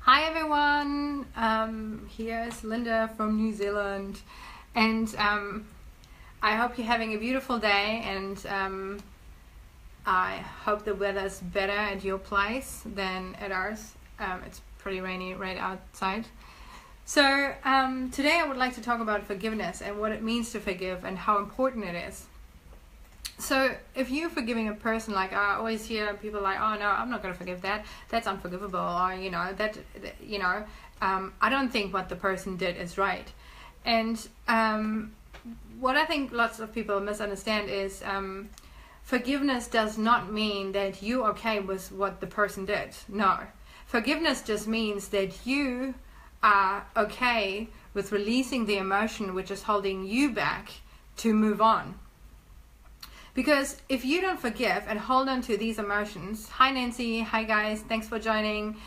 Hi everyone, here's Linda from New Zealand, and I hope you're having a beautiful day, and I hope the weather's better at your place than at ours. It's pretty rainy right outside. So today I would like to talk about forgiveness and what it means to forgive and how important it is. So if you're forgiving a person, like I always hear people like, oh no, I'm not going to forgive that, that's unforgivable, or I don't think what the person did is right. And what I think lots of people misunderstand is forgiveness does not mean that you're okay with what the person did. No, forgiveness just means that you are okay with releasing the emotion which is holding you back to move on. Because if you don't forgive and hold on to these emotions, hi Nancy, hi guys, thanks for joining.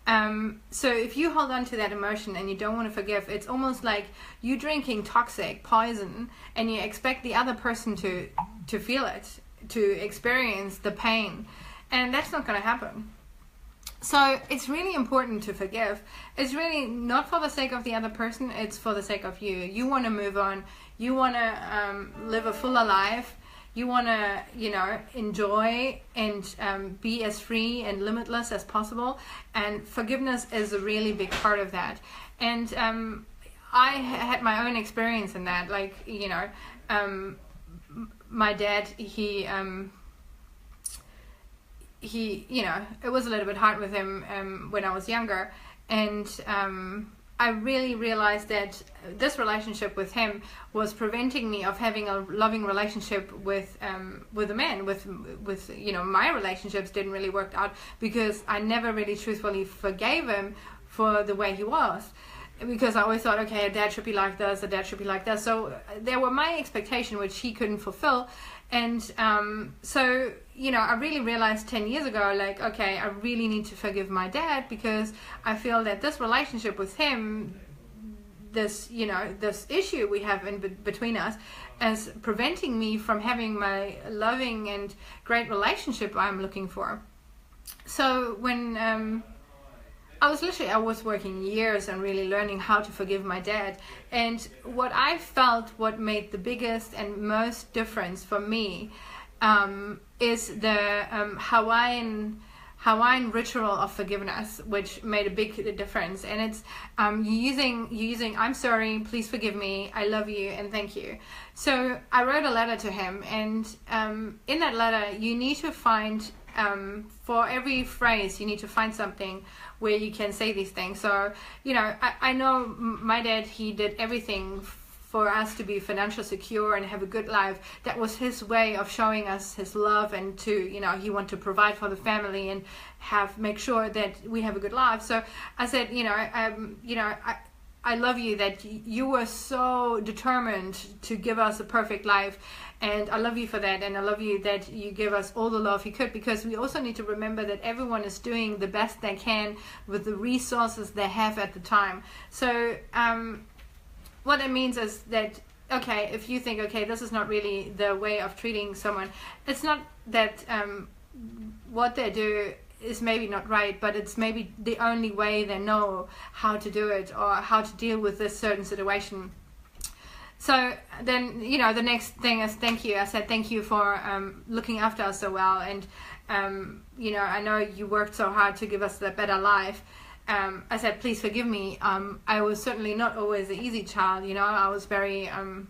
So if you hold on to that emotion and you don't want to forgive, it's almost like you drinking toxic poison and you expect the other person to feel it, to experience the pain. And that's not going to happen. So it's really important to forgive. It's really not for the sake of the other person, it's for the sake of you. You want to move on. You want to live a fuller life. You want to, enjoy and be as free and limitless as possible. And forgiveness is a really big part of that. And I had my own experience in that. Like, my dad, he it was a little bit hard with him when I was younger. And I really realized that this relationship with him was preventing me of having a loving relationship with a man. With my relationships didn't really work out because I never really truthfully forgave him for the way he was. Because I always thought, okay, a dad should be like this, a dad should be like this. So there were my expectations which he couldn't fulfill. And so I really realized 10 years ago, like, okay, I really need to forgive my dad because I feel that this relationship with him, this issue we have in between us, is preventing me from having my loving and great relationship I'm looking for. So when I was working years and really learning how to forgive my dad. And what I felt, what made the biggest and most difference for me is the Hawaiian ritual of forgiveness, which made a big difference. And it's using I'm sorry, please forgive me, I love you, and thank you. So I wrote a letter to him, and in that letter you need to find for every phrase you need to find something where you can say these things. So I know my dad, he did everything for us to be financially secure and have a good life. That was his way of showing us his love, and to he wanted to provide for the family and make sure that we have a good life. So I said, I love you that you were so determined to give us a perfect life, and I love you for that, and I love you that you give us all the love you could, because we also need to remember that everyone is doing the best they can with the resources they have at the time. So what it means is that, okay, if you think, okay, this is not really the way of treating someone, it's not that what they do is maybe not right, but it's maybe the only way they know how to do it or how to deal with this certain situation. So then, the next thing is thank you. I said thank you for looking after us so well, and I know you worked so hard to give us a better life. I said, please forgive me. I was certainly not always an easy child. I was very I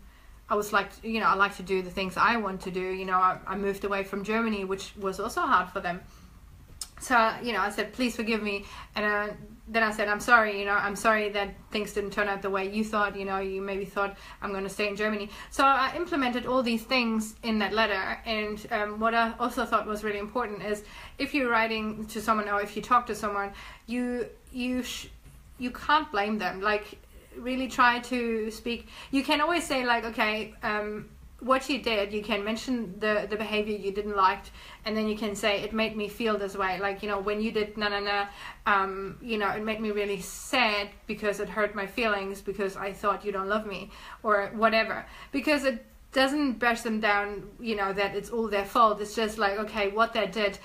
like to do the things I want to do. I moved away from Germany, which was also hard for them. So, I said, please forgive me. And then I said, I'm sorry, I'm sorry that things didn't turn out the way you thought. You maybe thought I'm going to stay in Germany. So I implemented all these things in that letter. And what I also thought was really important is, if you're writing to someone or if you talk to someone, you can't blame them. Like, really try to speak. You can always say, like, okay, what you did, you can mention the behavior you didn't like, and then you can say, it made me feel this way, like, when you did it made me really sad because it hurt my feelings because I thought you don't love me, or whatever. Because it doesn't bash them down, that it's all their fault. It's just like, okay, what they did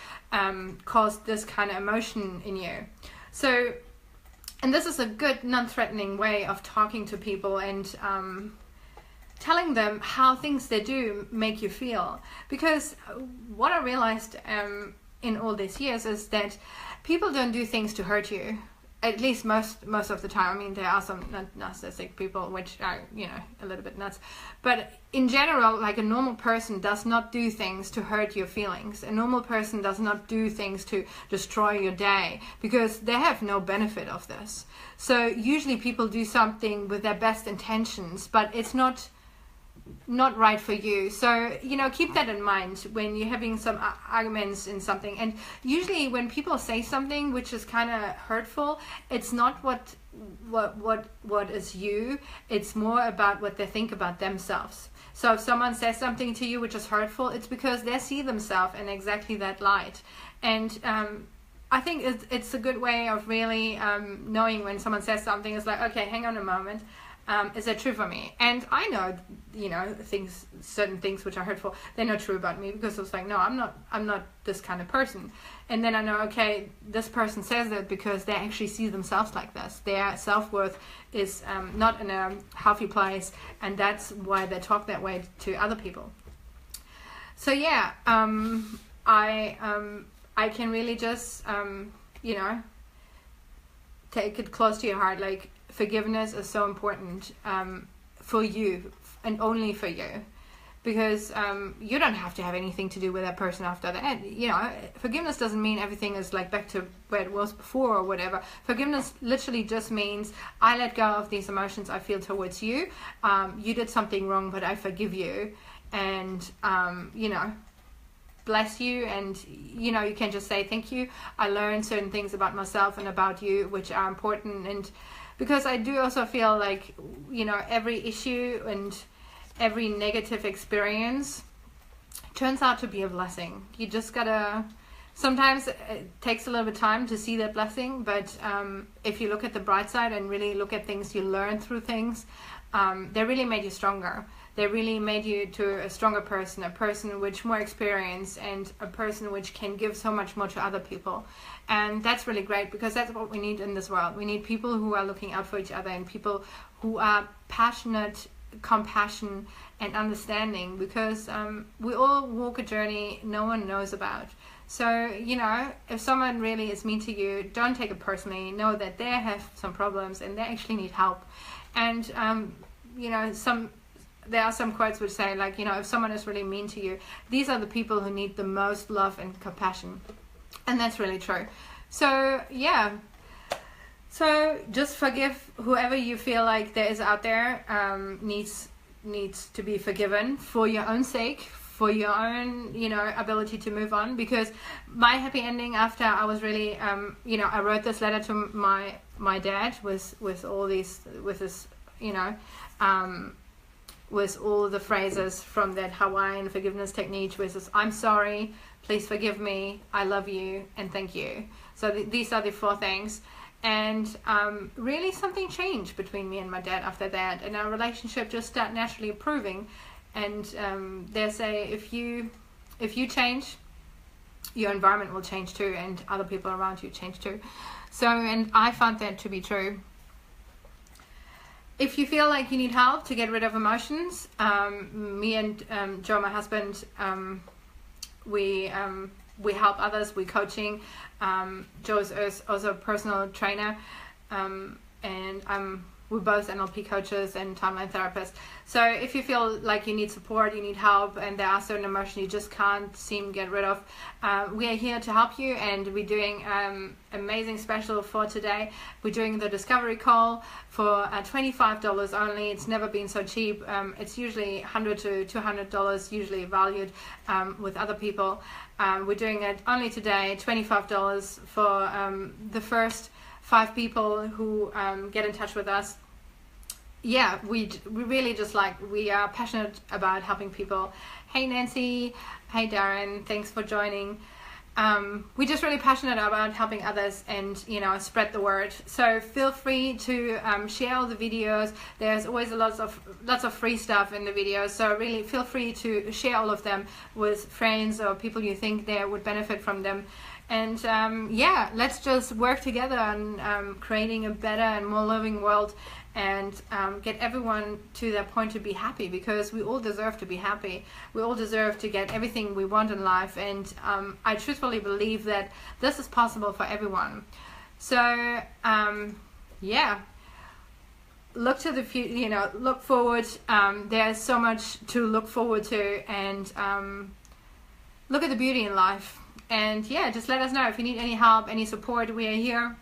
caused this kind of emotion in you. So And this is a good non-threatening way of talking to people and telling them how things they do make you feel. Because what I realized in all these years is that people don't do things to hurt you. At least most of the time. I mean, there are some narcissistic people which are, you know, a little bit nuts. But in general, like, a normal person does not do things to hurt your feelings. A normal person does not do things to destroy your day, because they have no benefit of this. So usually people do something with their best intentions, but it's not right for you. So, you know, keep that in mind when you're having some arguments in something. And usually when people say something which is kind of hurtful, it's not what is you, it's more about what they think about themselves. So if someone says something to you which is hurtful, it's because they see themselves in exactly that light. And I think it's a good way of really knowing when someone says something. It's like, okay, hang on a moment. Is that true for me? And I know, you know, certain things which are hurtful, they're not true about me, because it's like, no, I'm not this kind of person. And then I know, okay, this person says that because they actually see themselves like this. Their self-worth is not in a healthy place, and that's why they talk that way to other people. So yeah, I can really just, you know, take it close to your heart. Like, forgiveness is so important for you, and only for you, because you don't have to have anything to do with that person after that. You know, forgiveness doesn't mean everything is like back to where it was before or whatever. Forgiveness literally just means I let go of these emotions I feel towards you. You did something wrong, but I forgive you, and you know, bless you. And you know, you can just say thank you. I learned certain things about myself and about you which are important. And because I do also feel like, you know, every issue and every negative experience turns out to be a blessing. You just gotta, sometimes it takes a little bit of time to see that blessing, but if you look at the bright side and really look at things you learn through things, they really made you stronger. They really made you to a stronger person, a person with more experience, and a person which can give so much more to other people. And that's really great, because that's what we need in this world. We need people who are looking out for each other, and people who are passionate, compassion, and understanding, because we all walk a journey no one knows about. So, you know, if someone really is mean to you, don't take it personally. Know that they have some problems and they actually need help. And, you know, there are some quotes which say, like, you know, if someone is really mean to you, these are the people who need the most love and compassion. And that's really true. So, yeah. So just forgive whoever you feel like there is out there, needs to be forgiven for your own sake, for your own, you know, ability to move on. Because my happy ending after I was really, you know, I wrote this letter to my dad with all these, with this, you know, with all the phrases from that Hawaiian forgiveness technique, which is, I'm sorry, please forgive me, I love you, and thank you. So these are the 4 things. And really something changed between me and my dad after that, and our relationship just started naturally improving. And they say, if you change, your environment will change too, and other people around you change too. So, and I found that to be true. If you feel like you need help to get rid of emotions, me and Joe, my husband, we help others. We're coaching. Joe is also a personal trainer, and we're both NLP coaches and timeline therapists. So if you feel like you need support, you need help, and there are certain emotions you just can't seem to get rid of, we are here to help you. And we're doing amazing special for today. We're doing the discovery call for $25 only. It's never been so cheap. It's usually $100 to $200 usually valued with other people. We're doing it only today, $25 for the first 5 people who get in touch with us. Yeah, we really just we are passionate about helping people. Hey Nancy, hey Darren, thanks for joining. We're just really passionate about helping others and, you know, spread the word. So feel free to share all the videos. There's always lots of free stuff in the videos. So really feel free to share all of them with friends or people you think they would benefit from them. And yeah, let's just work together on creating a better and more loving world, and get everyone to that point to be happy, because we all deserve to be happy. We all deserve to get everything we want in life, and I truthfully believe that this is possible for everyone. So yeah, look to the future, you know, look forward. There's so much to look forward to, and look at the beauty in life. And yeah, just let us know if you need any help, any support. We are here.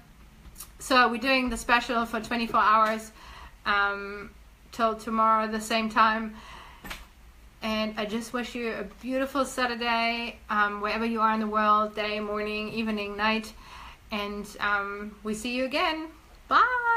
So we're doing the special for 24 hours till tomorrow at the same time. And I just wish you a beautiful Saturday, wherever you are in the world, day, morning, evening, night. And we see you again. Bye.